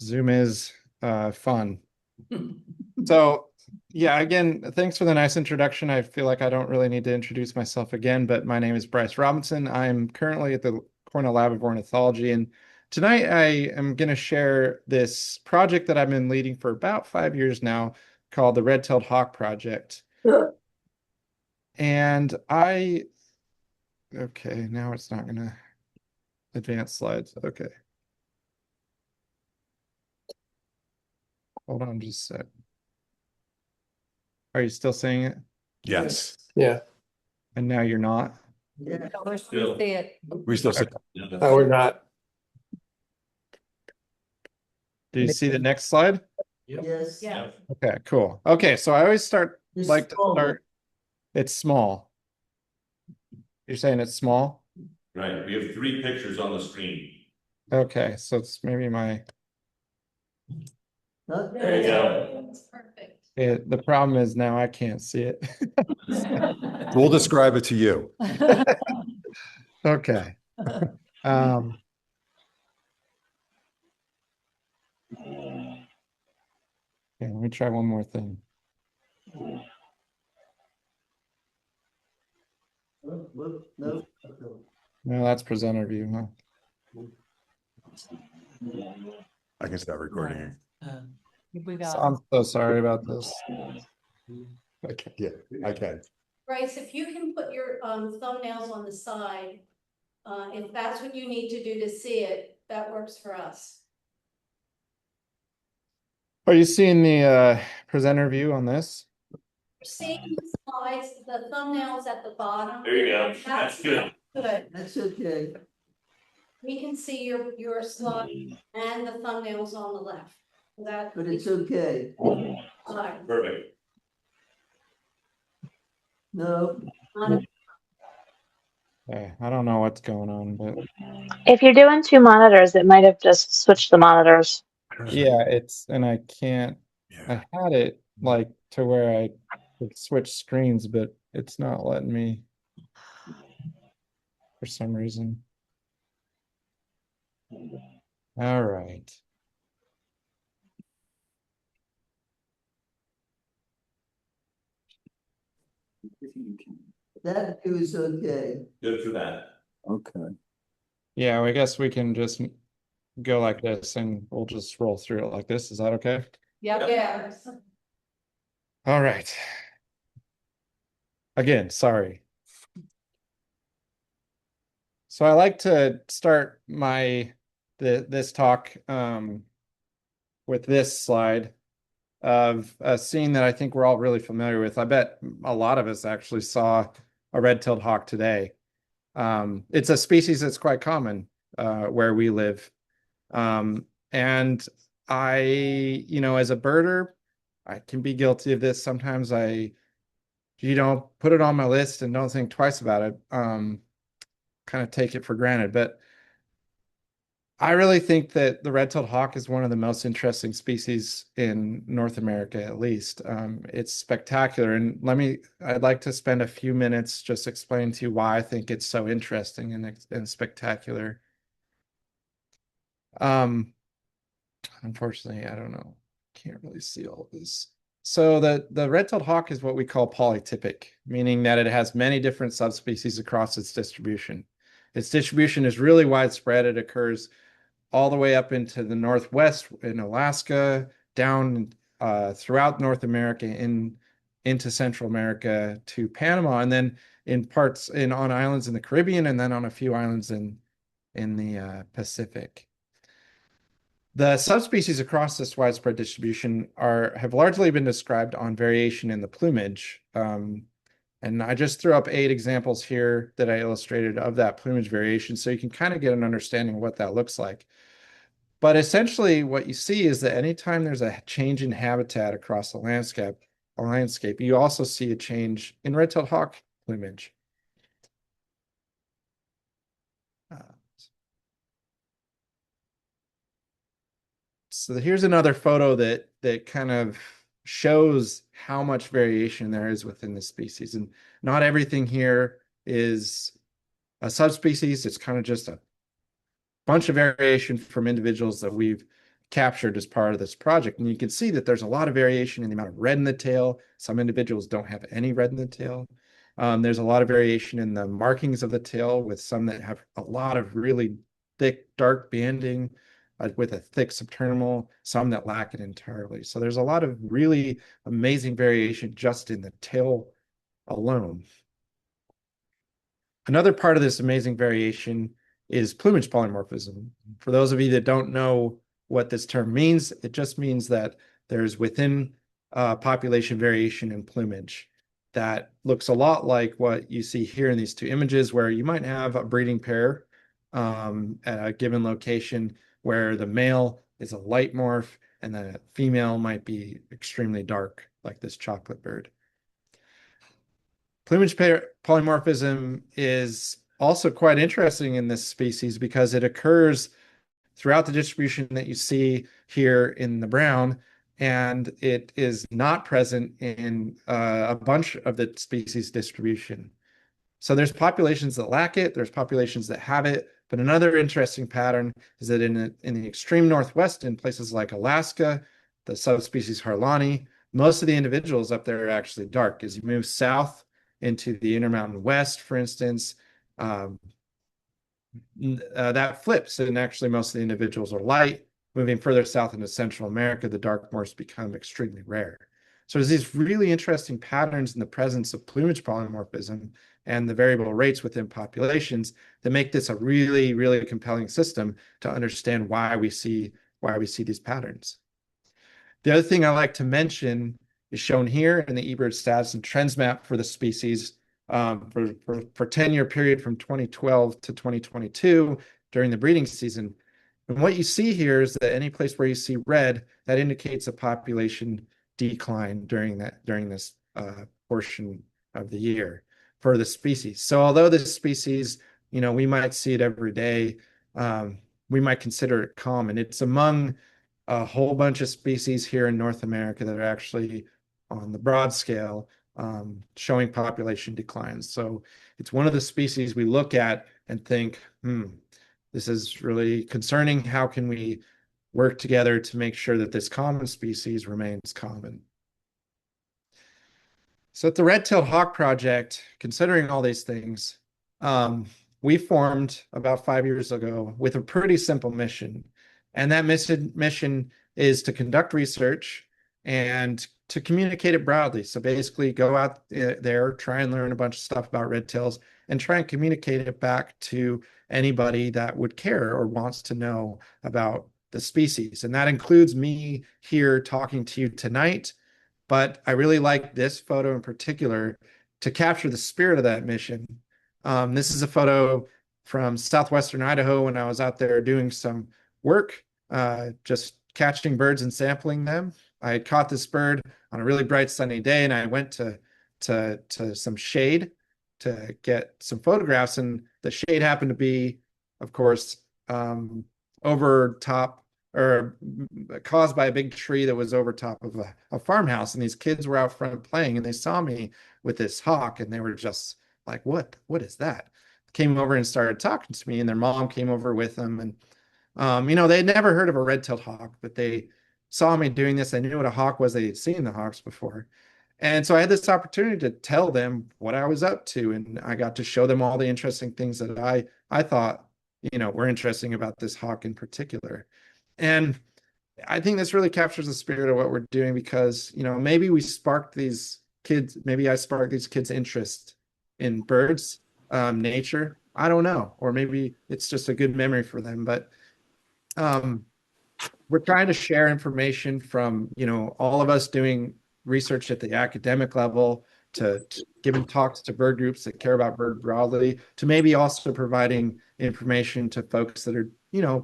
Zoom is fun. So, yeah, again, thanks for the nice introduction. I feel like I don't really need to introduce myself again, but my name is Bryce Robinson. I'm currently at the Cornell Lab of Ornithology, and tonight I am going to share this project that I've been leading for about 5 years now called the Red-tailed Hawk Project. And okay, now it's not going to advance slides. Okay. Hold on just a sec. Are you still seeing it? Yes. Yeah. And now you're not? Yeah, we see it. We still sit. No, we're not. Do you see the next slide? Yes. Yeah. Okay, cool. Okay, so I always like to start. It's small. You're saying it's small? Right, we have 3 pictures on the screen. Okay, so it's maybe my. There you go. It's perfect. The problem is now I can't see it. We'll describe it to you. Okay. Okay, let me try one more thing. No, that's presenter view, huh? I can start recording. We So got I'm so sorry about this. Okay, yeah, I can. Bryce, if you can put your thumbnails on the side, if that's what you need to do to see it, that works for us. Are you seeing the presenter view on this? Seeing the slides, the thumbnails at the bottom. There you go. That's good. Good. That's okay. We can see your slide and the thumbnails on the left. That. But it's okay. Slide. Perfect. No. Okay, I don't know what's going on, but If you're doing 2 monitors, it might have just switched the monitors. yeah, and I can't. I had it like to where I could switch screens, but it's not letting me for some reason. All right. That is okay. Good for that. Okay. Yeah, I guess we can just go like this and we'll just roll through it like this. Is that okay? Yeah. All right. Again, sorry. So I like to start this talk with this slide of a scene that I think we're all really familiar with. I bet a lot of us actually saw a red-tailed hawk today. It's a species that's quite common where we live. And as a birder, I can be guilty of this. Sometimes put it on my list and don't think twice about it. Kind of take it for granted. But I really think that the red-tailed hawk is one of the most interesting species in North America, at least. It's spectacular. And I'd like to spend a few minutes just explaining to you why I think it's so interesting and spectacular. Unfortunately, I don't know. Can't really see all of this. So the red-tailed hawk is what we call polytypic, meaning that it has many different subspecies across its distribution. Its distribution is really widespread. It occurs all the way up into the Northwest in Alaska, down throughout North America, into Central America to Panama, and then on islands in the Caribbean, and then on a few islands in the Pacific. The subspecies across this widespread distribution have largely been described on variation in the plumage. And I just threw up 8 examples here that I illustrated of that plumage variation, so you can kind of get an understanding of what that looks like. But essentially what you see is that anytime there's a change in habitat across the landscape, you also see a change in red-tailed hawk plumage. So here's another photo that kind of shows how much variation there is within the species. And not everything here is a subspecies. It's kind of just a bunch of variation from individuals that we've captured as part of this project. And you can see that there's a lot of variation in the amount of red in the tail. Some individuals don't have any red in the tail. There's a lot of variation in the markings of the tail, with some that have a lot of really thick, dark banding with a thick subtermal, some that lack it entirely. So there's a lot of really amazing variation just in the tail alone. Another part of this amazing variation is plumage polymorphism. For those of you that don't know what this term means, it just means that there's within population variation in plumage that looks a lot like what you see here in these two images, where you might have a breeding pair at a given location where the male is a light morph and the female might be extremely dark, like this chocolate bird. Plumage polymorphism is also quite interesting in this species because it occurs throughout the distribution that you see here in the brown, and it is not present in a bunch of the species distribution. So there's populations that lack it, there's populations that have it, but another interesting pattern is that in the extreme northwest, in places like Alaska, the subspecies Harlani, most of the individuals up there are actually dark. As you move south into the Intermountain West, for instance, that flips, and actually most of the individuals are light. Moving further south into Central America, the dark morphs become extremely rare. So there's these really interesting patterns in the presence of plumage polymorphism and the variable rates within populations that make this a really, really compelling system to understand why we see these patterns. The other thing I like to mention is shown here in the eBird status and trends map for the species for 10-year period from 2012 to 2022 during the breeding season. And what you see here is that any place where you see red, that indicates a population decline during this portion of the year for the species. So although this species, we might see it every day, we might consider it common. It's among a whole bunch of species here in North America that are actually on the broad scale showing population declines. So it's one of the species we look at and think, this is really concerning. How can we work together to make sure that this common species remains common? So at the Red-tailed Hawk Project, considering all these things, we formed about 5 years ago with a pretty simple mission. And that mission is to conduct research and to communicate it broadly. So basically go out there, try and learn a bunch of stuff about red tails, and try and communicate it back to anybody that would care or wants to know about the species. And that includes me here talking to you tonight. But I really like this photo in particular to capture the spirit of that mission. This is a photo from southwestern Idaho when I was out there doing some work, just catching birds and sampling them. I had caught this bird on a really bright sunny day, and I went to some shade to get some photographs, and the shade happened to be, of course, over top or caused by a big tree that was over top of a farmhouse. And these kids were out front playing, and they saw me with this hawk, and they were just like, what is that? Came over and started talking to me, and their mom came over with them. And they'd never heard of a red-tailed hawk, but they saw me doing this. They knew what a hawk was. They had seen the hawks before. And so I had this opportunity to tell them what I was up to. And I got to show them all the interesting things that I thought, were interesting about this hawk in particular. And I think this really captures the spirit of what we're doing, because, maybe we sparked these kids, maybe I sparked these kids' interest in birds, nature. I don't know. Or maybe it's just a good memory for them. But we're trying to share information from, all of us doing research at the academic level, to giving talks to bird groups that care about bird broadly, to maybe also providing information to folks that are,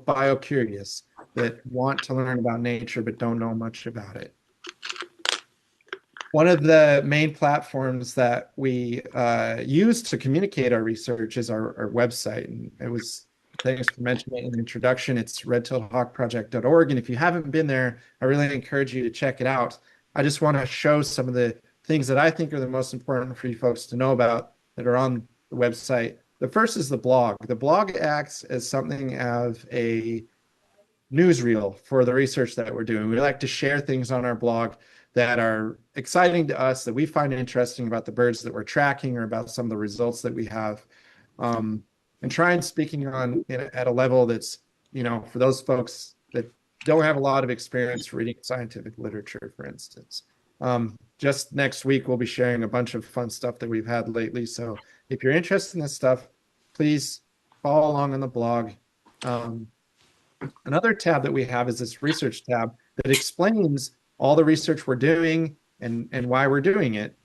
bio-curious, that want to learn about nature but don't know much about it. One of the main platforms that we use to communicate our research is our website. And thanks for mentioning it in the introduction. It's redtailedhawkproject.org. And if you haven't been there, I really encourage you to check it out. I just want to show some of the things that I think are the most important for you folks to know about that are on the website. The first is the blog. The blog acts as something of a newsreel for the research that we're doing. We like to share things on our blog that are exciting to us, that we find interesting about the birds that we're tracking or about some of the results that we have. And try and speaking on at a level that's, for those folks that don't have a lot of experience reading scientific literature, for instance. Just next week, we'll be sharing a bunch of fun stuff that we've had lately. So if you're interested in this stuff, please follow along on the blog. Another tab that we have is this research tab that explains all the research we're doing and why we're doing it.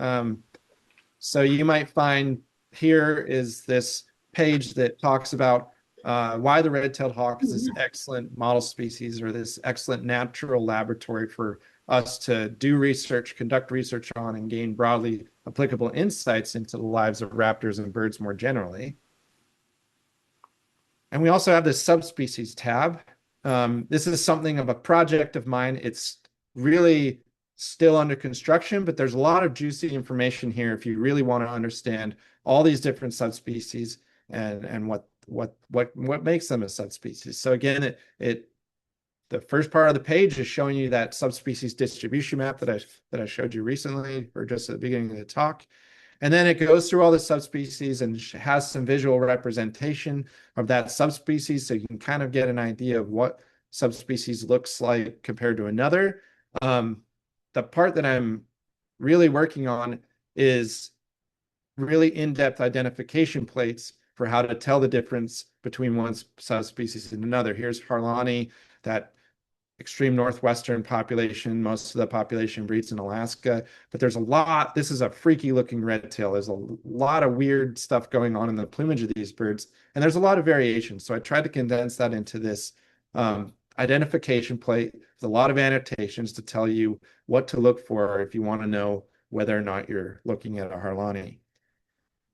So you might find here is this page that talks about why the red-tailed hawk is this excellent model species or this excellent natural laboratory for us to do research, conduct research on, and gain broadly applicable insights into the lives of raptors and birds more generally. And we also have this subspecies tab. This is something of a project of mine. It's really still under construction, but there's a lot of juicy information here if you really want to understand all these different subspecies and what makes them a subspecies. So again, the first part of the page is showing you that subspecies distribution map that I showed you recently, or just at the beginning of the talk. And then it goes through all the subspecies and has some visual representation of that subspecies, so you can kind of get an idea of what subspecies looks like compared to another. The part that I'm really working on is really in-depth identification plates for how to tell the difference between one subspecies and another. Here's Harlani, that extreme northwestern population. Most of the population breeds in Alaska, but there's a lot. This is a freaky looking red tail. There's a lot of weird stuff going on in the plumage of these birds, and there's a lot of variation. So I tried to condense that into this identification plate with a lot of annotations to tell you what to look for if you want to know whether or not you're looking at a Harlani.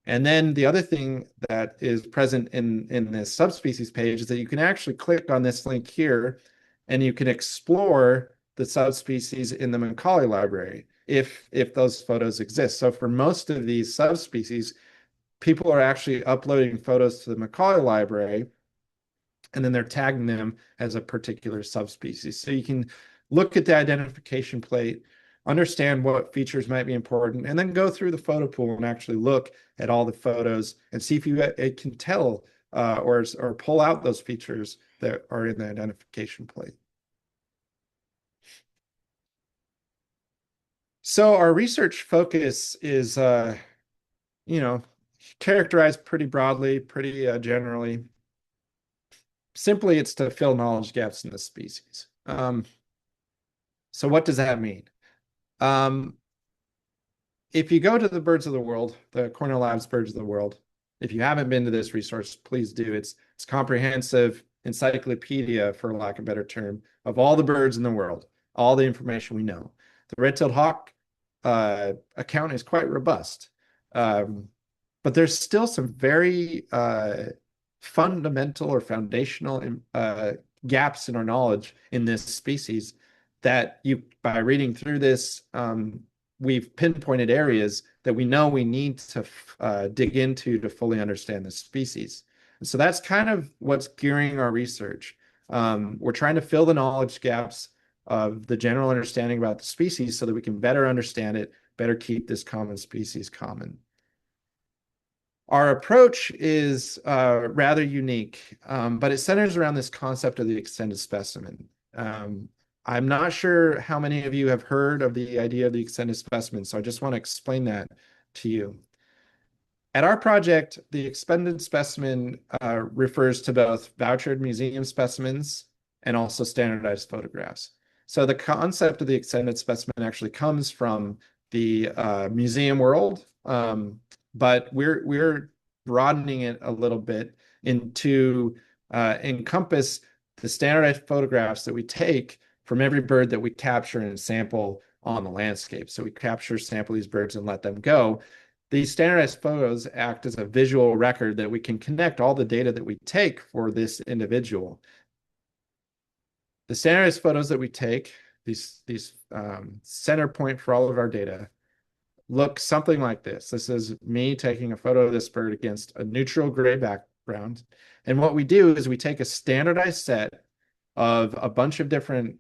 And then the other thing that is present in this subspecies page is that you can actually click on this link here and you can explore the subspecies in the Macaulay library if those photos exist. So for most of these subspecies, people are actually uploading photos to the Macaulay library, and then they're tagging them as a particular subspecies. So you can look at the identification plate, understand what features might be important, and then go through the photo pool and actually look at all the photos and see if it can tell or pull out those features that are in the identification plate. So our research focus is, characterized pretty broadly, pretty generally. Simply, it's to fill knowledge gaps in the species. So what does that mean? If you go to the Birds of the World, the Cornell Labs Birds of the World, if you haven't been to this resource, please do. It's comprehensive encyclopedia, for lack of a better term, of all the birds in the world, all the information we know. The red-tailed hawk account is quite robust, but there's still some very fundamental or foundational gaps in our knowledge in this species that by reading through this, we've pinpointed areas that we know we need to dig into to fully understand the species. And so that's kind of what's gearing our research. We're trying to fill the knowledge gaps of the general understanding about the species so that we can better understand it, better keep this common species common. Our approach is rather unique, but it centers around this concept of the extended specimen. I'm not sure how many of you have heard of the idea of the extended specimen, so I just want to explain that to you. At our project, the extended specimen refers to both vouchered museum specimens and also standardized photographs. So the concept of the extended specimen actually comes from the museum world, but we're broadening it a little bit into encompass the standardized photographs that we take from every bird that we capture and sample on the landscape. So we capture, sample these birds and let them go. These standardized photos act as a visual record that we can connect all the data that we take for this individual. The standardized photos that we take, these center point for all of our data, look something like this. This is me taking a photo of this bird against a neutral gray background. And what we do is we take a standardized set of a bunch of different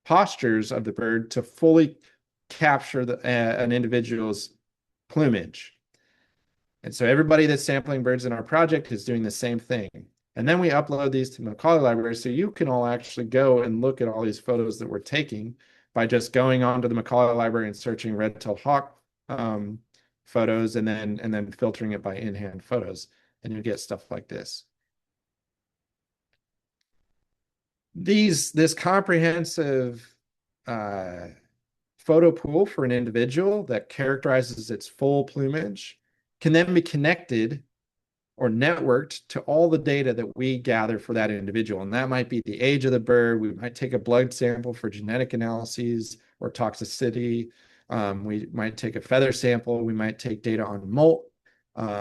postures of the bird to fully capture an individual's plumage. And so everybody that's sampling birds in our project is doing the same thing. And then we upload these to the Macaulay Library so you can all actually go and look at all these photos that we're taking by just going onto the Macaulay Library and searching red-tailed hawk photos and then filtering it by in-hand photos. And you get stuff like this. This comprehensive photo pool for an individual that characterizes its full plumage can then be connected or networked to all the data that we gather for that individual. And that might be the age of the bird. We might take a blood sample for genetic analyses or toxicity. We might take a feather sample. We might take data on molt.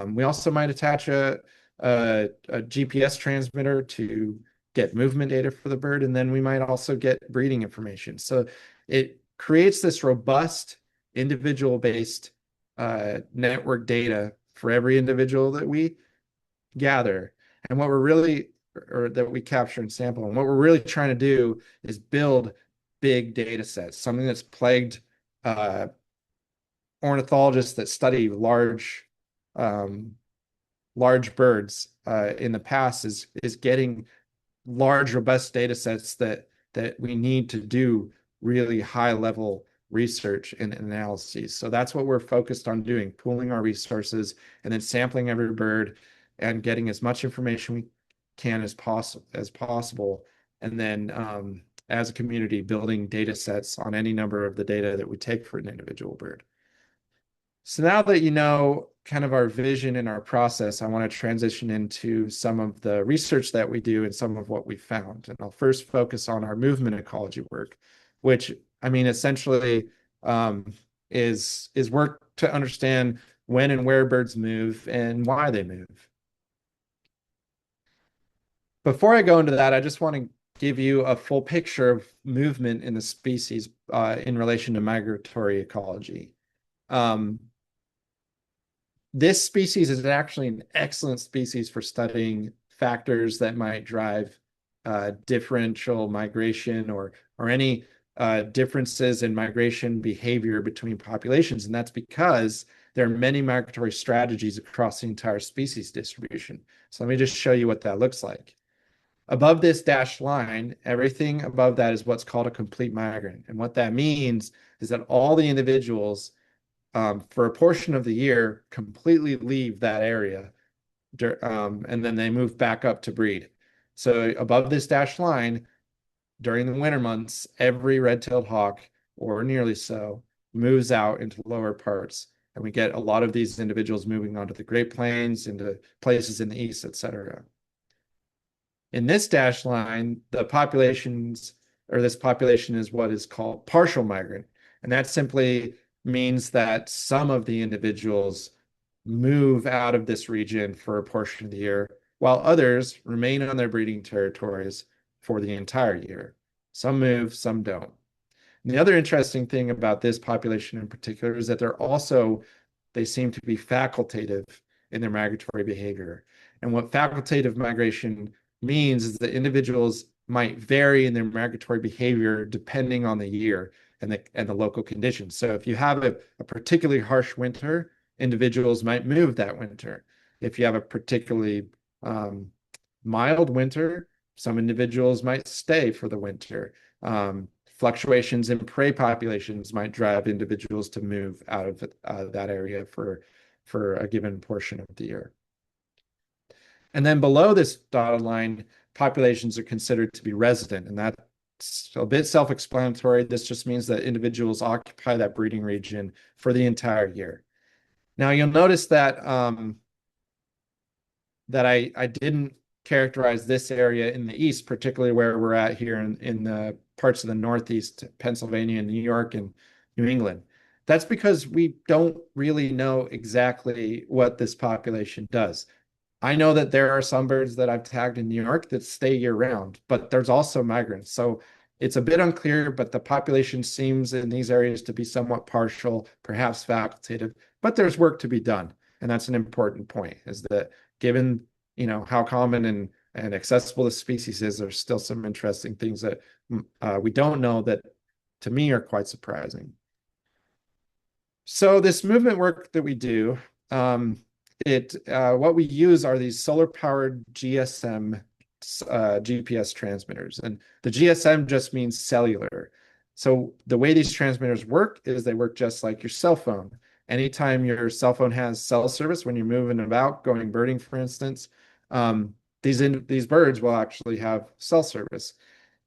We also might attach a GPS transmitter to get movement data for the bird. And then we might also get breeding information. So it creates this robust individual-based network data for every individual that we gather. And what we're really, or that we capture and sample, and what we're really trying to do is build big data sets, something that's plagued ornithologists that study large birds in the past is getting large, robust data sets that we need to do really high level research and analyses. So that's what we're focused on doing, pooling our resources and then sampling every bird and getting as much information we can as possible. And then as a community, building data sets on any number of the data that we take for an individual bird. So now that you know kind of our vision and our process, I want to transition into some of the research that we do and some of what we found. And I'll first focus on our movement ecology work, which I mean, essentially is work to understand when and where birds move and why they move. Before I go into that, I just want to give you a full picture of movement in the species in relation to migratory ecology. This species is actually an excellent species for studying factors that might drive differential migration or any differences in migration behavior between populations. And that's because there are many migratory strategies across the entire species distribution. So let me just show you what that looks like. Above this dashed line, everything above that is what's called a complete migrant. And what that means is that all the individuals for a portion of the year completely leave that area and then they move back up to breed. So above this dashed line, during the winter months, every red-tailed hawk, or nearly so, moves out into lower parts. And we get a lot of these individuals moving onto the Great Plains, into places in the east, etc. In this dashed line, this population is what is called partial migrant. And that simply means that some of the individuals move out of this region for a portion of the year, while others remain on their breeding territories for the entire year. Some move, some don't. And the other interesting thing about this population in particular is that they seem to be facultative in their migratory behavior. And what facultative migration means is that individuals might vary in their migratory behavior depending on the year and the local conditions. So if you have a particularly harsh winter, individuals might move that winter. If you have a particularly mild winter, some individuals might stay for the winter. Fluctuations in prey populations might drive individuals to move out of that area for a given portion of the year. And then below this dotted line, populations are considered to be resident, and that's a bit self-explanatory. This just means that individuals occupy that breeding region for the entire year. Now you'll notice that I didn't characterize this area in the east, particularly where we're at here in the parts of the Northeast, Pennsylvania, New York, and New England. That's because we don't really know exactly what this population does. I know that there are some birds that I've tagged in New York that stay year round, but there's also migrants. So it's a bit unclear, but the population seems in these areas to be somewhat partial, perhaps facultative, but there's work to be done. And that's an important point, is that given how common and accessible to species is, there's still some interesting things that we don't know that to me are quite surprising. So this movement work that we do, what we use are these solar powered GSM GPS transmitters, and the GSM just means cellular. So the way these transmitters work is they work just like your cell phone. Anytime your cell phone has cell service, when you're moving about, going birding, for instance, these birds will actually have cell service.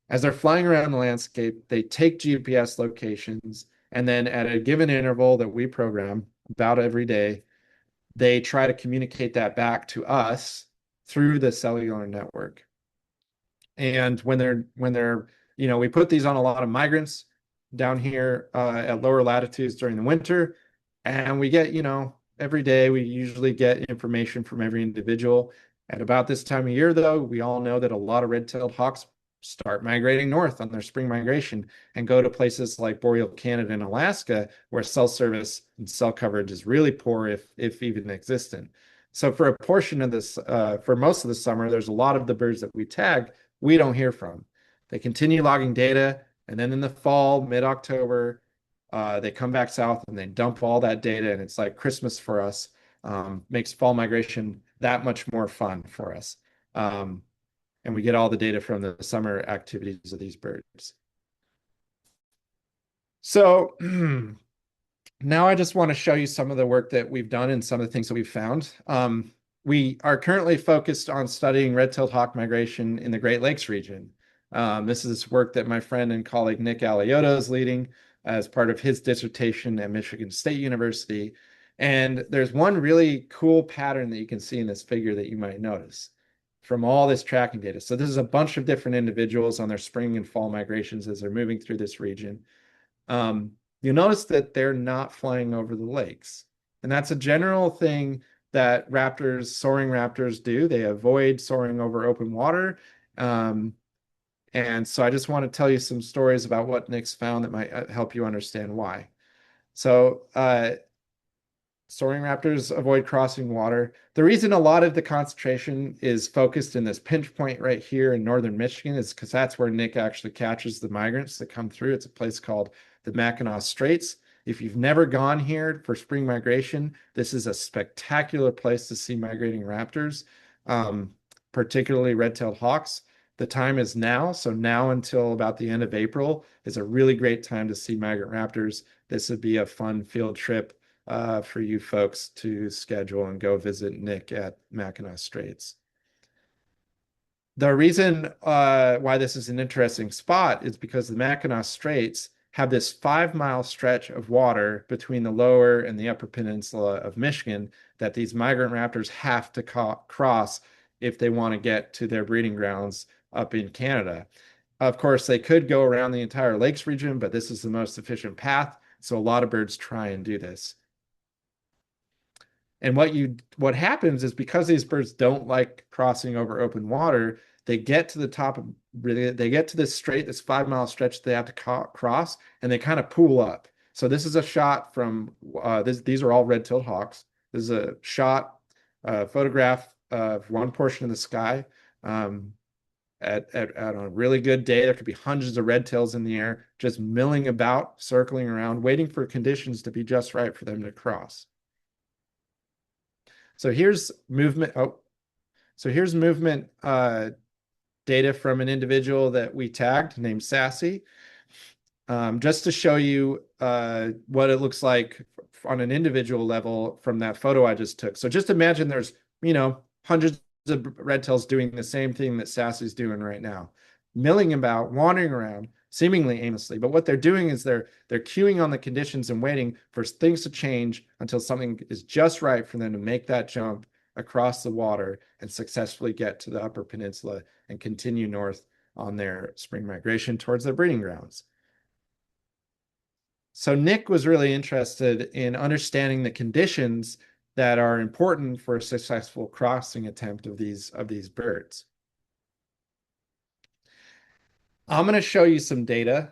As they're flying around the landscape, they take GPS locations, and then at a given interval that we program about every day, they try to communicate that back to us through the cellular network. And we put these on a lot of migrants down here at lower latitudes during the winter, and we get, every day we usually get information from every individual. At about this time of year, though, we all know that a lot of red-tailed hawks start migrating north on their spring migration and go to places like boreal Canada and Alaska, where cell service and cell coverage is really poor, if even existent. So for a portion of this, for most of the summer, there's a lot of the birds that we tag we don't hear from. They continue logging data, and then in the fall, mid-October, they come back south and they dump all that data, and it's like Christmas for us. Makes fall migration that much more fun for us. And we get all the data from the summer activities of these birds. So now I just want to show you some of the work that we've done and some of the things that we've found. We are currently focused on studying red-tailed hawk migration in the Great Lakes region. This is work that my friend and colleague Nick Alioto is leading as part of his dissertation at Michigan State University. And there's one really cool pattern that you can see in this figure that you might notice from all this tracking data. So this is a bunch of different individuals on their spring and fall migrations as they're moving through this region. You'll notice that they're not flying over the lakes. And that's a general thing that soaring raptors do. They avoid soaring over open water. And so I just want to tell you some stories about what Nick's found that might help you understand why. So soaring raptors avoid crossing water. The reason a lot of the concentration is focused in this pinch point right here in northern Michigan is because that's where Nick actually catches the migrants that come through. It's a place called the Mackinac Straits. If you've never gone here for spring migration, this is a spectacular place to see migrating raptors, particularly red-tailed hawks. The time is now, so now until about the end of April is a really great time to see migrant raptors. This would be a fun field trip for you folks to schedule and go visit Nick at Mackinac Straits. The reason why this is an interesting spot is because the Mackinac Straits have this 5-mile stretch of water between the lower and the upper peninsula of Michigan that these migrant raptors have to cross if they want to get to their breeding grounds up in Canada. Of course, they could go around the entire lakes region, but this is the most efficient path, so a lot of birds try and do this. And what happens is, because these birds don't like crossing over open water, they get to the top of they get to this 5-mile stretch they have to cross, and they kind of pool up. So this is a shot from these are all red-tailed hawks. This is a photograph of one portion of the sky. At a really good day, there could be hundreds of red tails in the air, just milling about, circling around, waiting for conditions to be just right for them to cross. So here's movement. Here's movement data from an individual that we tagged named Sassy, just to show you what it looks like on an individual level from that photo I just took. So just imagine there's, hundreds of red tails doing the same thing that Sassy's doing right now, milling about, wandering around, seemingly aimlessly. But what they're doing is they're queuing on the conditions and waiting for things to change until something is just right for them to make that jump across the water and successfully get to the upper peninsula and continue north on their spring migration towards their breeding grounds. So Nick was really interested in understanding the conditions that are important for a successful crossing attempt of these birds. I'm going to show you some data,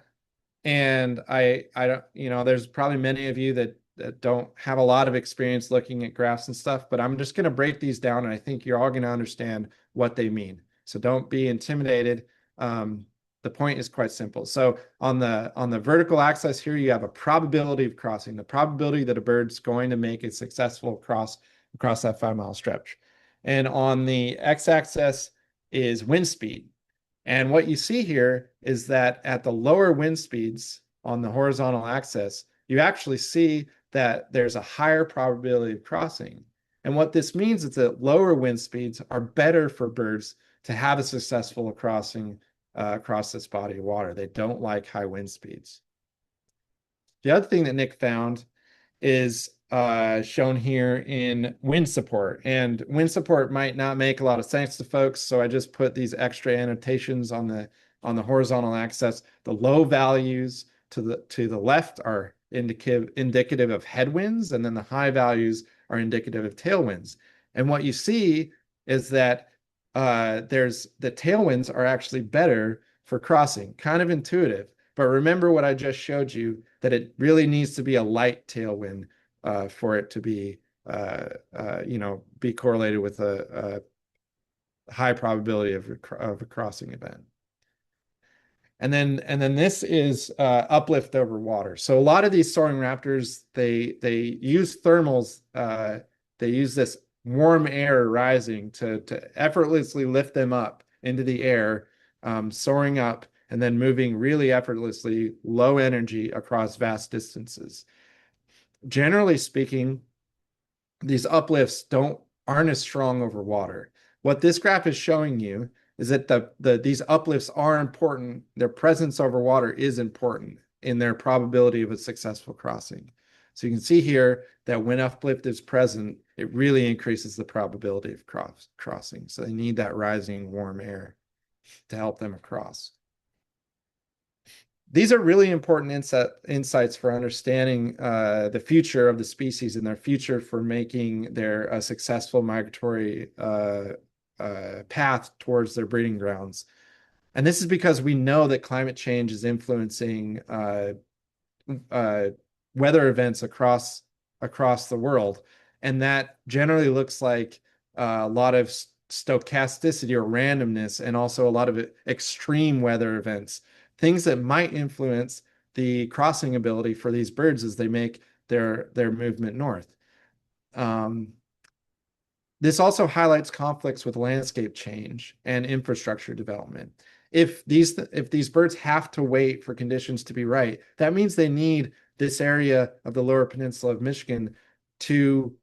and I don't, there's probably many of you that don't have a lot of experience looking at graphs and stuff, but I'm just going to break these down, and I think you're all going to understand what they mean. So don't be intimidated. The point is quite simple. So on the vertical axis here, you have a probability of crossing, the probability that a bird's going to make a successful cross across that 5-mile stretch. And on the x-axis is wind speed. And what you see here is that at the lower wind speeds on the horizontal axis, you actually see that there's a higher probability of crossing. And what this means is that lower wind speeds are better for birds to have a successful crossing across this body of water. They don't like high wind speeds. The other thing that Nick found is shown here in wind support. And wind support might not make a lot of sense to folks, so I just put these extra annotations on the horizontal axis. The low values to the left are indicative of headwinds, and then the high values are indicative of tailwinds. And what you see is that the tailwinds are actually better for crossing, kind of intuitive. But remember what I just showed you, that it really needs to be a light tailwind for it to be, be correlated with a high probability of a crossing event. And then this is uplift over water. So a lot of these soaring raptors, they use thermals. They use this warm air rising to effortlessly lift them up into the air, soaring up, and then moving really effortlessly, low energy across vast distances. Generally speaking, these uplifts aren't as strong over water. What this graph is showing you is that these uplifts are important. Their presence over water is important in their probability of a successful crossing. So you can see here that when uplift is present, it really increases the probability of crossing. So they need that rising warm air to help them across. These are really important insights for understanding the future of the species and their future for making their successful migratory path towards their breeding grounds. And this is because we know that climate change is influencing weather events across the world. And that generally looks like a lot of stochasticity or randomness, and also a lot of extreme weather events, things that might influence the crossing ability for these birds as they make their movement north. This also highlights conflicts with landscape change and infrastructure development. If these birds have to wait for conditions to be right, that means they need this area of the Lower Peninsula of Michigan to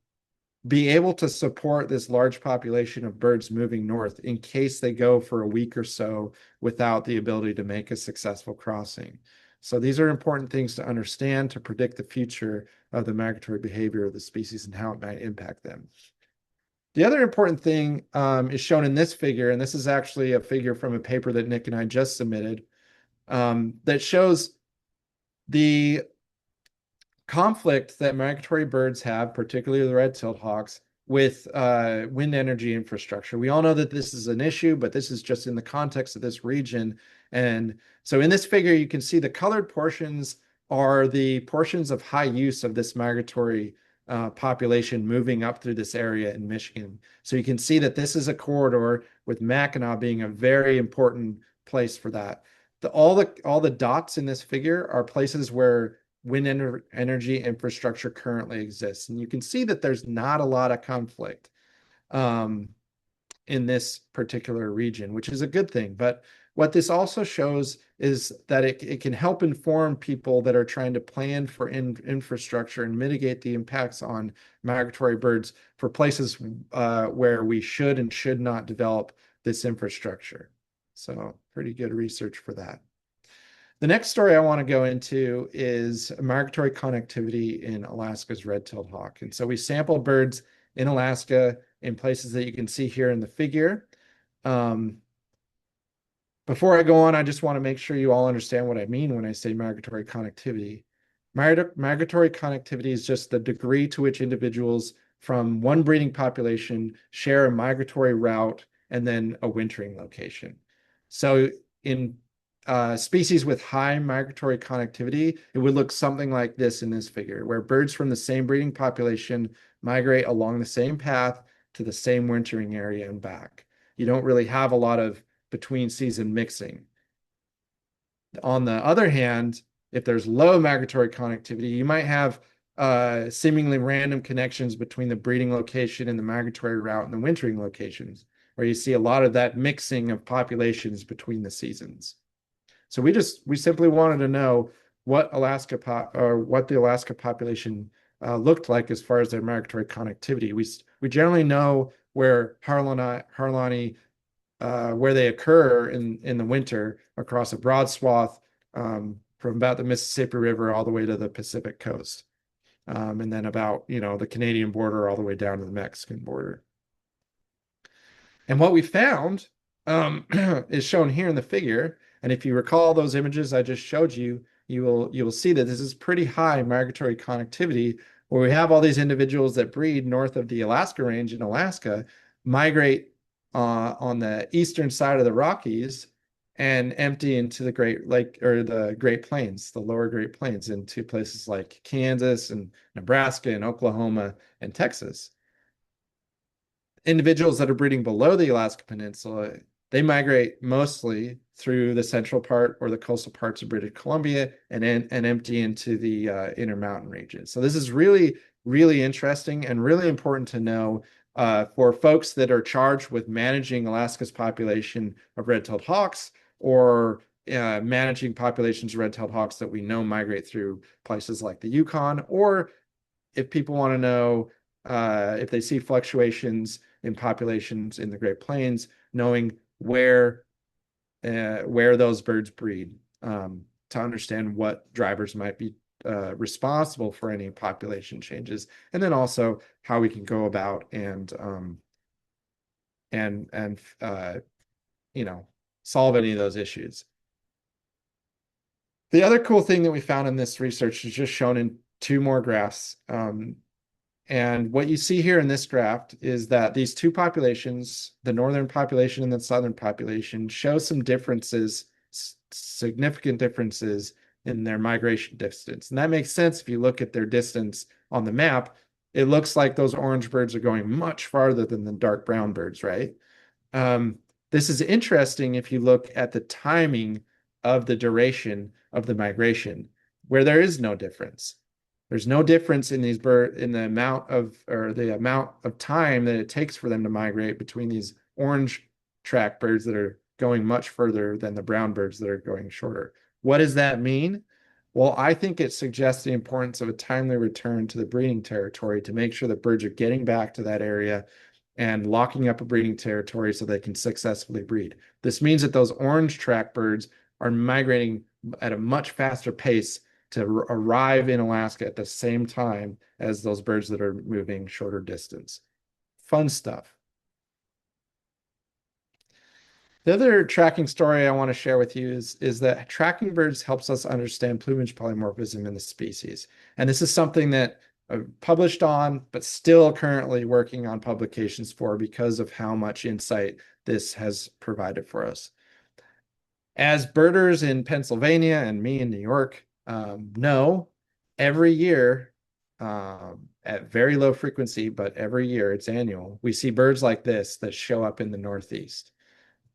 be able to support this large population of birds moving north in case they go for a week or so without the ability to make a successful crossing. So these are important things to understand to predict the future of the migratory behavior of the species and how it might impact them. The other important thing is shown in this figure, and this is actually a figure from a paper that Nick and I just submitted, that shows the conflict that migratory birds have, particularly the red-tailed hawks, with wind energy infrastructure. We all know that this is an issue, but this is just in the context of this region. And so in this figure, you can see the colored portions are the portions of high use of this migratory population moving up through this area in Michigan. So you can see that this is a corridor, with Mackinac being a very important place for that. All the dots in this figure are places where wind energy infrastructure currently exists. And you can see that there's not a lot of conflict in this particular region, which is a good thing. But what this also shows is that it can help inform people that are trying to plan for infrastructure and mitigate the impacts on migratory birds for places where we should and should not develop this infrastructure. So pretty good research for that. The next story I want to go into is migratory connectivity in Alaska's red-tailed hawk. And so we sampled birds in Alaska in places that you can see here in the figure. Before I go on, I just want to make sure you all understand what I mean when I say migratory connectivity. Migratory connectivity is just the degree to which individuals from one breeding population share a migratory route and then a wintering location. So in species with high migratory connectivity, it would look something like this in this figure, where birds from the same breeding population migrate along the same path to the same wintering area and back. you don't really have a lot of between season mixing. On the other hand, if there's low migratory connectivity, you might have seemingly random connections between the breeding location and the migratory route and the wintering locations, where you see a lot of that mixing of populations between the seasons. So we simply wanted to know what what the Alaska population looked like as far as their migratory connectivity. We generally know where Harlani where they occur in the winter across a broad swath from about the Mississippi River all the way to the Pacific coast. And then about, the Canadian border all the way down to the Mexican border. And what we found is shown here in the figure. And if you recall those images I just showed you, you will see that this is pretty high migratory connectivity, where we have all these individuals that breed north of the Alaska Range in Alaska, migrate on the eastern side of the Rockies, and empty into the Great Lake or the Great Plains, the lower Great Plains, into places like Kansas and Nebraska and Oklahoma and Texas. Individuals that are breeding below the Alaska Peninsula, they migrate mostly through the central part or the coastal parts of British Columbia and empty into the intermountain regions. So this is really, really interesting and really important to know for folks that are charged with managing Alaska's population of red-tailed hawks, or managing populations of red-tailed hawks that we know migrate through places like the Yukon, or if people want to know if they see fluctuations in populations in the Great Plains, knowing where those birds breed, to understand what drivers might be responsible for any population changes, and then also how we can go about and solve any of those issues. The other cool thing that we found in this research is just shown in two more graphs. And what you see here in this graph is that these two populations, the northern population and the southern population, show some differences, significant differences in their migration distance. And that makes sense if you look at their distance on the map. It looks like those orange birds are going much farther than the dark brown birds, right? This is interesting if you look at the timing of the duration of the migration, where there is no difference. There's no difference in these in the amount of time that it takes for them to migrate between these orange track birds that are going much further than the brown birds that are going shorter. What does that mean? Well, I think it suggests the importance of a timely return to the breeding territory to make sure that birds are getting back to that area and locking up a breeding territory so they can successfully breed. This means that those orange track birds are migrating at a much faster pace to arrive in Alaska at the same time as those birds that are moving shorter distance. Fun stuff. The other tracking story I want to share with you is that tracking birds helps us understand plumage polymorphism in the species. And this is something that I've published on, but still currently working on publications for, because of how much insight this has provided for us. As birders in Pennsylvania and me in New York know, every year, at very low frequency, but every year, it's annual, we see birds like this that show up in the Northeast.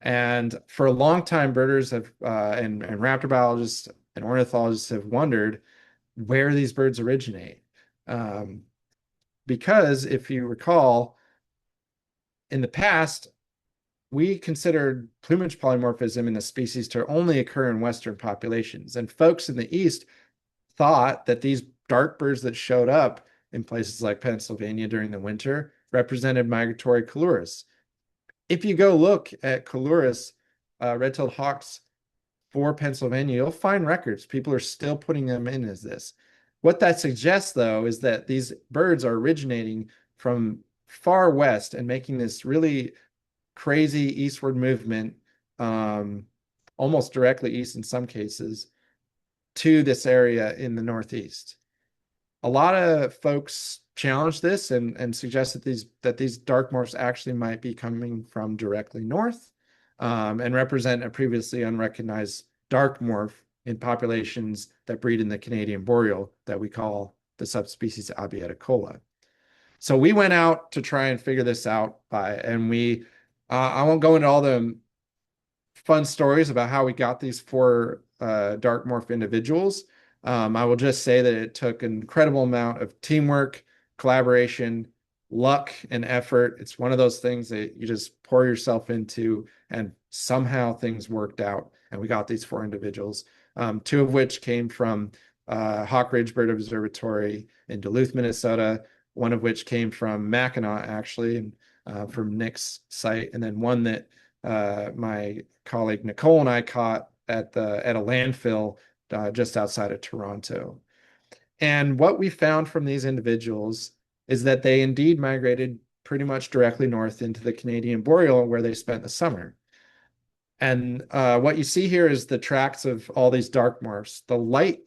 And for a long time, birders have and raptor biologists and ornithologists have wondered where these birds originate. Because if you recall, in the past, we considered plumage polymorphism in the species to only occur in Western populations. And folks in the East thought that these dark birds that showed up in places like Pennsylvania during the winter represented migratory colourus. If you go look at colourus red-tailed hawks for Pennsylvania, you'll find records. People are still putting them in as this. What that suggests, though, is that these birds are originating from far west and making this really crazy eastward movement, almost directly east in some cases, to this area in the Northeast. A lot of folks challenge this and suggest that these dark morphs actually might be coming from directly north, and represent a previously unrecognized dark morph in populations that breed in the Canadian boreal that we call the subspecies Abieticola. So we went out to try and figure this out and we I won't go into all the fun stories about how we got these four dark morph individuals. I will just say that it took an incredible amount of teamwork, collaboration, luck, and effort. It's one of those things that you just pour yourself into, and somehow things worked out, and we got these four individuals, two of which came from Hawk Ridge Bird Observatory in Duluth, Minnesota, one of which came from Mackinac, actually, and from Nick's site, and then one that my colleague Nicole and I caught at a landfill just outside of Toronto. And what we found from these individuals is that they indeed migrated pretty much directly north into the Canadian Boreal, where they spent the summer. And what you see here is the tracks of all these dark morphs. The light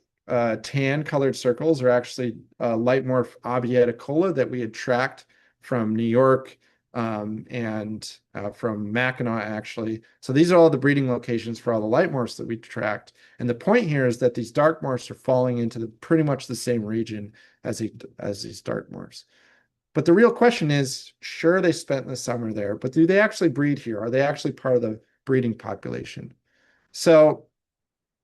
tan colored circles are actually light morph Abieticola that we had tracked from New York and from Mackinac, actually. So these are all the breeding locations for all the light morphs that we tracked. And the point here is that these dark morphs are falling into pretty much the same region as these dark morphs. But the real question is, sure, they spent the summer there, but do they actually breed here? Are they actually part of the breeding population? So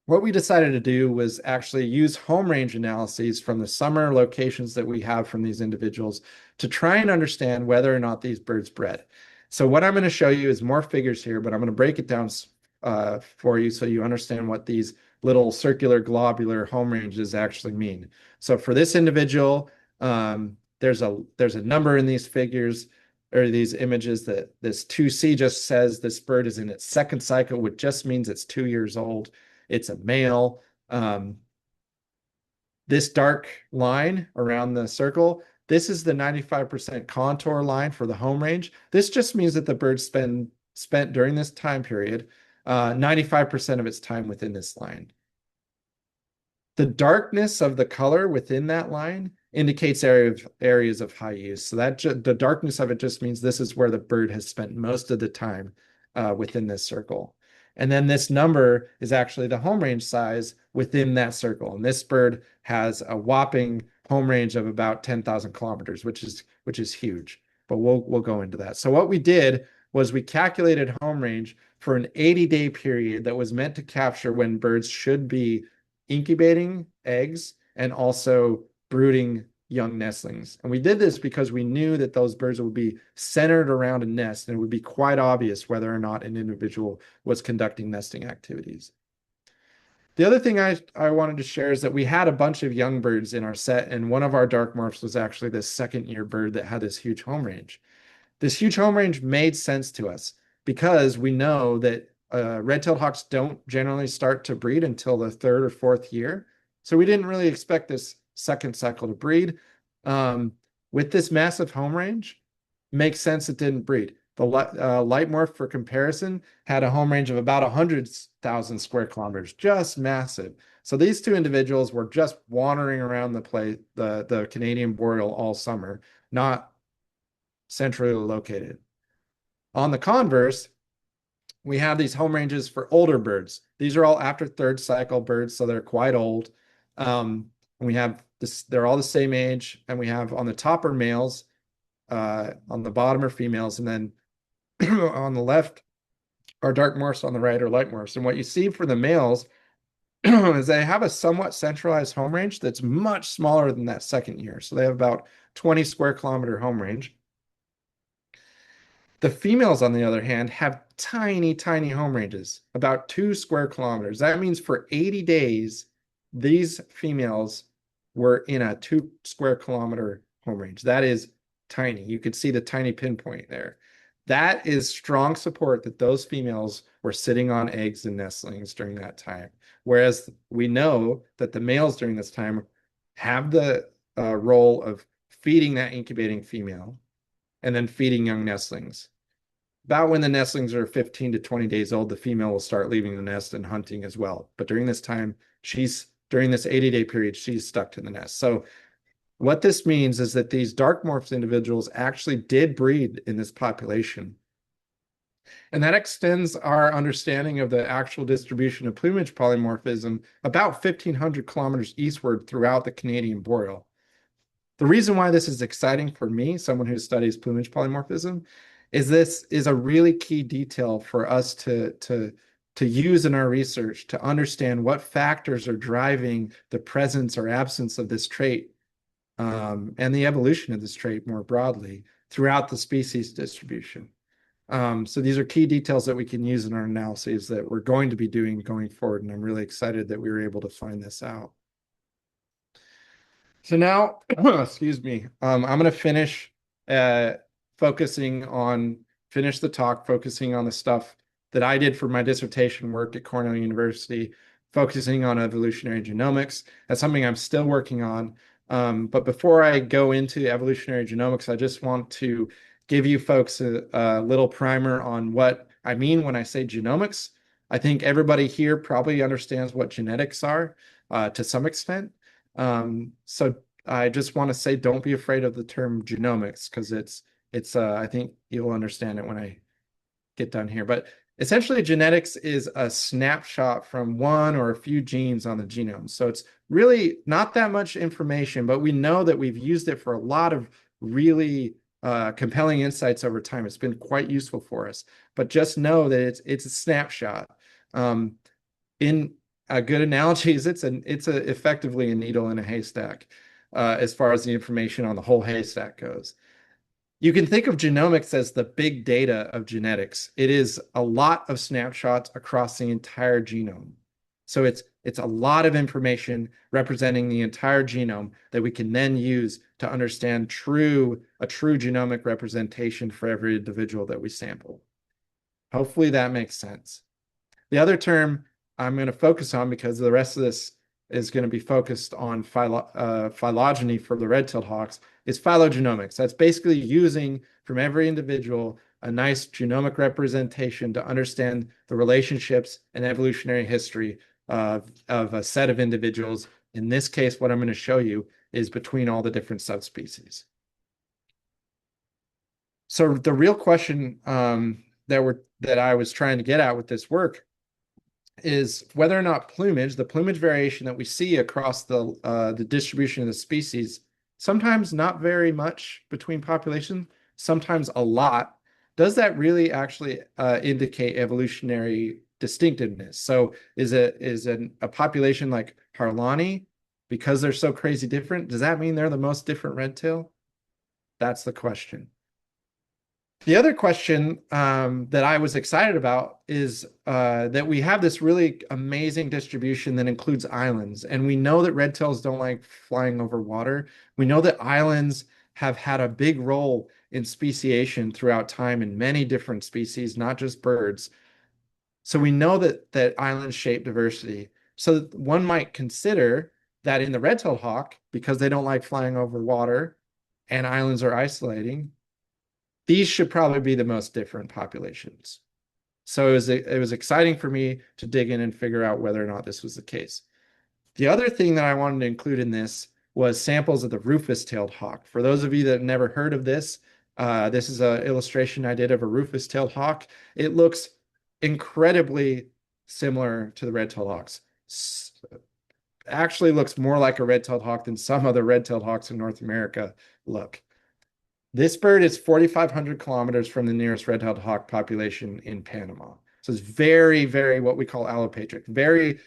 what we decided to do was actually use home range analyses from the summer locations that we have from these individuals to try and understand whether or not these birds bred. So what I'm going to show you is more figures here, but I'm going to break it down for you so you understand what these little circular globular home ranges actually mean. So for this individual, there's a number in these figures or these images that this 2C just says this bird is in its second cycle, which just means it's 2 years old. It's a male. This dark line around the circle, this is the 95% contour line for the home range. This just means that the bird spent during this time period 95% of its time within this line. The darkness of the color within that line indicates areas of high use. So that the darkness of it just means this is where the bird has spent most of the time within this circle. And then this number is actually the home range size within that circle. And this bird has a whopping home range of about 10,000 kilometers, which is huge. But we'll go into that. So what we did was we calculated home range for an 80-day period that was meant to capture when birds should be incubating eggs and also brooding young nestlings. And we did this because we knew that those birds would be centered around a nest and it would be quite obvious whether or not an individual was conducting nesting activities. The other thing I wanted to share is that we had a bunch of young birds in our set, and one of our dark morphs was actually this second-year bird that had this huge home range. This huge home range made sense to us because we know that red-tailed hawks don't generally start to breed until the third or fourth year. So we didn't really expect this second cycle to breed. With this massive home range, makes sense it didn't breed. The light morph, for comparison, had a home range of about 100,000 square kilometers, just massive. So these two individuals were just wandering around the Canadian Boreal all summer, not centrally located. On the converse, we have these home ranges for older birds. These are all after third cycle birds, so they're quite old. And we have this, they're all the same age, and we have on the top are males, on the bottom are females, and then on the left are dark morphs, on the right are light morphs. And what you see for the males is they have a somewhat centralized home range that's much smaller than that second year. So they have about 20 square kilometer home range. The females, on the other hand, have tiny, tiny home ranges, about 2 square kilometers. That means for 80 days, these females were in a 2 square kilometer home range. That is tiny. You could see the tiny pinpoint there. That is strong support that those females were sitting on eggs and nestlings during that time. Whereas we know that the males during this time have the role of feeding that incubating female and then feeding young nestlings. About when the nestlings are 15 to 20 days old, the female will start leaving the nest and hunting as well. But during this time, during this 80-day period, she's stuck to the nest. So what this means is that these dark morphs individuals actually did breed in this population. And that extends our understanding of the actual distribution of plumage polymorphism about 1,500 kilometers eastward throughout the Canadian Boreal. The reason why this is exciting for me, someone who studies plumage polymorphism, this is a really key detail for us to use in our research to understand what factors are driving the presence or absence of this trait, and the evolution of this trait more broadly throughout the species distribution. So these are key details that we can use in our analyses that we're going to be doing going forward, and I'm really excited that we were able to find this out. So now, excuse me, I'm going to finish finish the talk focusing on the stuff that I did for my dissertation work at Cornell University, focusing on evolutionary genomics. That's something I'm still working on. But before I go into evolutionary genomics, I just want to give you folks a little primer on what I mean when I say genomics. I think everybody here probably understands what genetics are to some extent. So I just want to say, don't be afraid of the term genomics, because I think you'll understand it when I get done here. But essentially, genetics is a snapshot from one or a few genes on the genome. So it's really not that much information, but we know that we've used it for a lot of really compelling insights over time. It's been quite useful for us. But just know that it's a snapshot. In a good analogy is it's effectively a needle in a haystack as far as the information on the whole haystack goes. You can think of genomics as the big data of genetics. It is a lot of snapshots across the entire genome. So it's a lot of information representing the entire genome that we can then use to understand a true genomic representation for every individual that we sample. Hopefully that makes sense. The other term I'm going to focus on, because the rest of this is going to be focused on phylogeny for the red-tailed hawks, is phylogenomics. That's basically using from every individual a nice genomic representation to understand the relationships and evolutionary history of a set of individuals. In this case, what I'm going to show you is between all the different subspecies. So the real question that I was trying to get at with this work is whether or not the plumage variation that we see across the distribution of the species, sometimes not very much between populations, sometimes a lot, does that really actually indicate evolutionary distinctiveness? So is a population like Harlani, because they're so crazy different, does that mean they're the most different red tail? That's the question. The other question that I was excited about is that we have this really amazing distribution that includes islands. And we know that red tails don't like flying over water. We know that islands have had a big role in speciation throughout time in many different species, not just birds. So we know that islands shape diversity. So one might consider that in the red-tailed hawk, because they don't like flying over water and islands are isolating, these should probably be the most different populations. So it was exciting for me to dig in and figure out whether or not this was the case. The other thing that I wanted to include in this was samples of the rufous-tailed hawk. For those of you that have never heard of this, this is an illustration I did of a rufous-tailed hawk. It looks incredibly similar to the red-tailed hawks. Actually looks more like a red-tailed hawk than some other red-tailed hawks in North America look. This bird is 4,500 kilometers from the nearest red-tailed hawk population in Panama. So it's very, very what we call allopatric, very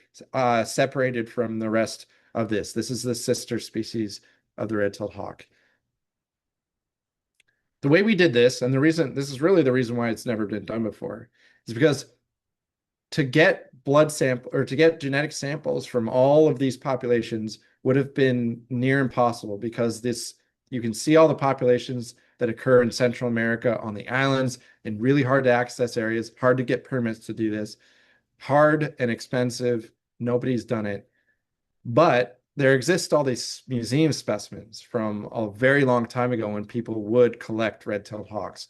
separated from the rest of this. This is the sister species of the red-tailed hawk. The way we did this, and this is really the reason why it's never been done before, is because to get to get genetic samples from all of these populations would have been near impossible, because you can see all the populations that occur in Central America on the islands in really hard to access areas, hard to get permits to do this, hard and expensive. Nobody's done it. But there exist all these museum specimens from a very long time ago when people would collect red-tailed hawks,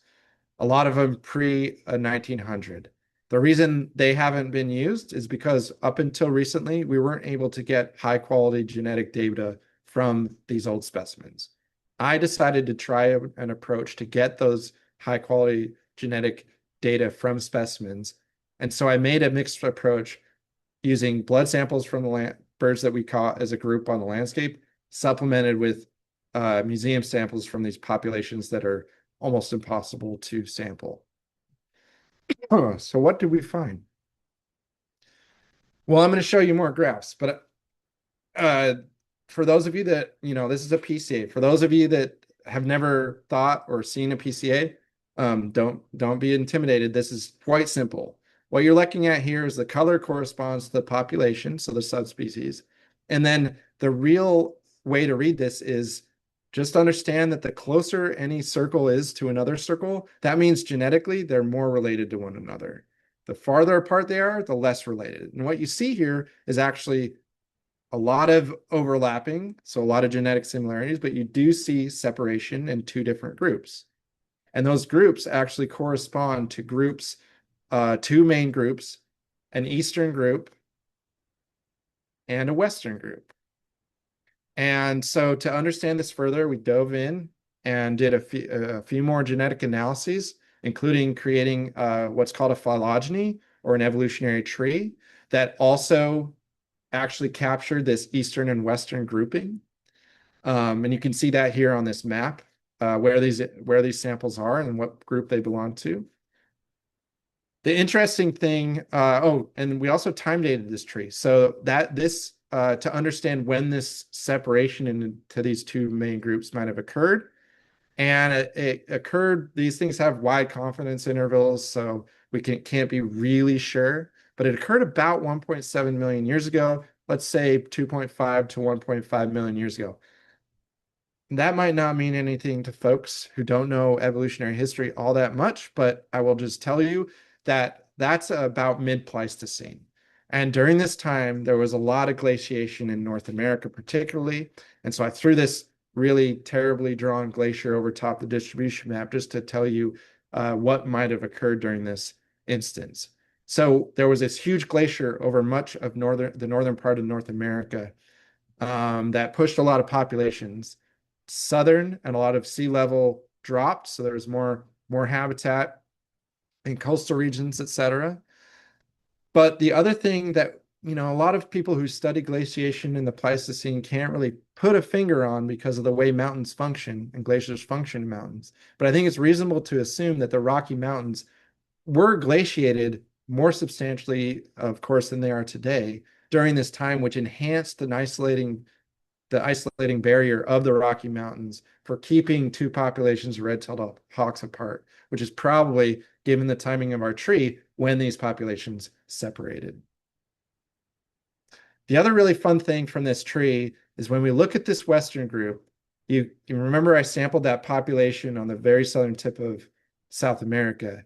a lot of them pre-1900. The reason they haven't been used is because up until recently, we weren't able to get high-quality genetic data from these old specimens. I decided to try an approach to get those high-quality genetic data from specimens. And so I made a mixed approach using blood samples from the birds that we caught as a group on the landscape, supplemented with museum samples from these populations that are almost impossible to sample. So what did we find? Well, I'm going to show you more graphs, but uh, for those of you that, this is a PCA. For those of you that have never thought or seen a PCA, don't be intimidated. This is quite simple. What you're looking at here is the color corresponds to the population, so the subspecies. And then the real way to read this is just understand that the closer any circle is to another circle, that means genetically they're more related to one another. The farther apart they are, the less related. And what you see here is actually a lot of overlapping, so a lot of genetic similarities, but you do see separation in two different groups. And those groups actually correspond to groups, two main groups, an Eastern group and a Western group. And so to understand this further, we dove in and did a few more genetic analyses, including creating what's called a phylogeny or an evolutionary tree that also actually captured this Eastern and Western grouping. And you can see that here on this map, where these samples are and what group they belong to. The interesting thing, and we also time dated this tree. So that this, to understand when this separation into these two main groups might have occurred. And it occurred, these things have wide confidence intervals, so we can't be really sure, but it occurred about 1.7 million years ago. Let's say 2.5 to 1.5 million years ago. That might not mean anything to folks who don't know evolutionary history all that much, but I will just tell you that that's about mid-Pleistocene. And during this time, there was a lot of glaciation in North America, particularly. And so I threw this really terribly drawn glacier over top the distribution map just to tell you what might have occurred during this instance. So there was this huge glacier over much of the northern part of North America that pushed a lot of populations southern, and a lot of sea level dropped. So there was more habitat in coastal regions, etc. But the other thing that, a lot of people who study glaciation in the Pleistocene can't really put a finger on because of the way mountains function and glaciers function in mountains. But I think it's reasonable to assume that the Rocky Mountains were glaciated more substantially, of course, than they are today during this time, which enhanced the isolating barrier of the Rocky Mountains for keeping two populations of red-tailed hawks apart, which is probably, given the timing of our tree, when these populations separated. The other really fun thing from this tree is when we look at this Western group, you remember I sampled that population on the very southern tip of South America,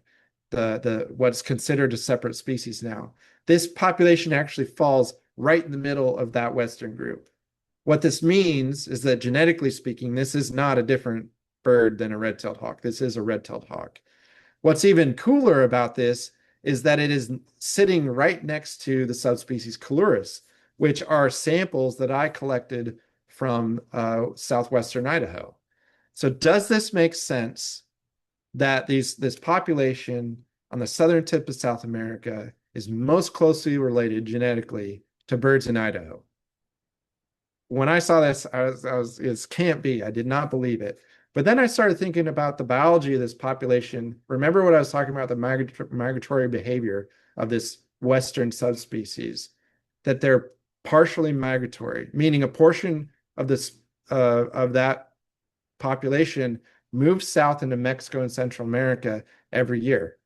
the what's considered a separate species now. This population actually falls right in the middle of that Western group. What this means is that genetically speaking, this is not a different bird than a red-tailed hawk. This is a red-tailed hawk. What's even cooler about this is that it is sitting right next to the subspecies Calurus, which are samples that I collected from southwestern Idaho. So does this make sense that this population on the southern tip of South America is most closely related genetically to birds in Idaho? When I saw this, I was it can't be. I did not believe it. But then I started thinking about the biology of this population. Remember what I was talking about, the migratory behavior of this Western subspecies, that they're partially migratory, meaning a portion of this of that population moves south into Mexico and Central America every year.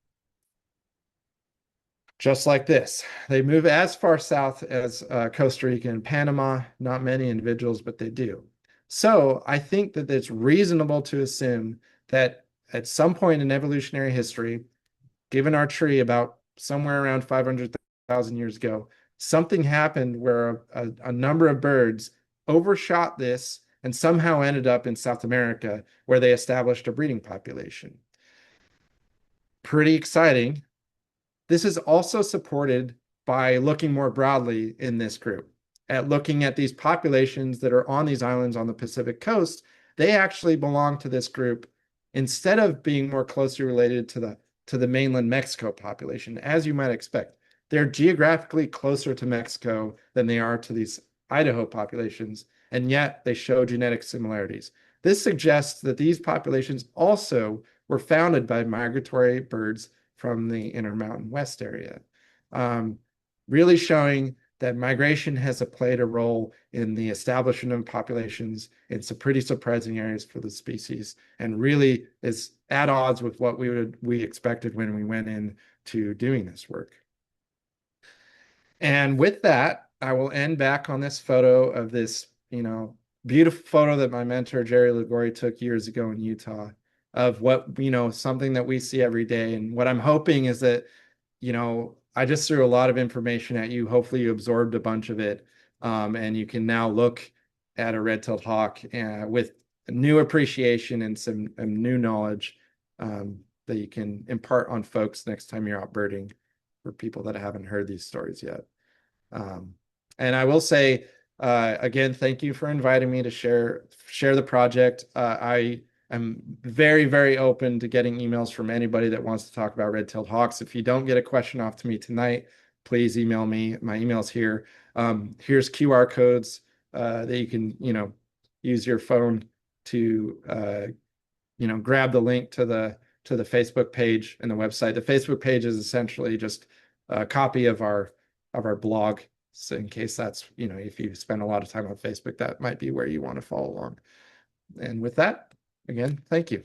Just like this. They move as far south as Costa Rica and Panama. Not many individuals, but they do. So I think that it's reasonable to assume that at some point in evolutionary history, given our tree about somewhere around 500,000 years ago, something happened where a number of birds overshot this and somehow ended up in South America, where they established a breeding population. Pretty exciting. This is also supported by looking more broadly in this group, at looking at these populations that are on these islands on the Pacific coast. They actually belong to this group instead of being more closely related to the mainland Mexico population, as you might expect. They're geographically closer to Mexico than they are to these Idaho populations, and yet they show genetic similarities. This suggests that these populations also were founded by migratory birds from the Intermountain West area. Really showing that migration has played a role in the establishment of populations in some pretty surprising areas for the species, and really is at odds with what we expected when we went in to doing this work. And with that, I will end back on this photo of this, beautiful photo that my mentor Jerry Ligori took years ago in Utah of what, something that we see every day. And what I'm hoping is that, I just threw a lot of information at you. Hopefully you absorbed a bunch of it. And you can now look at a red-tailed hawk with new appreciation and some new knowledge that you can impart on folks next time you're out birding for people that haven't heard these stories yet. And I will say, again, thank you for inviting me to share the project. I am very, very open to getting emails from anybody that wants to talk about red-tailed hawks. If you don't get a question off to me tonight, please email me. My email's here. Here's QR codes that you can, use your phone to, grab the link to the Facebook page and the website. The Facebook page is essentially just a copy of our blog. So in case that's, if you spend a lot of time on Facebook, that might be where you want to follow along. And with that, again, thank you.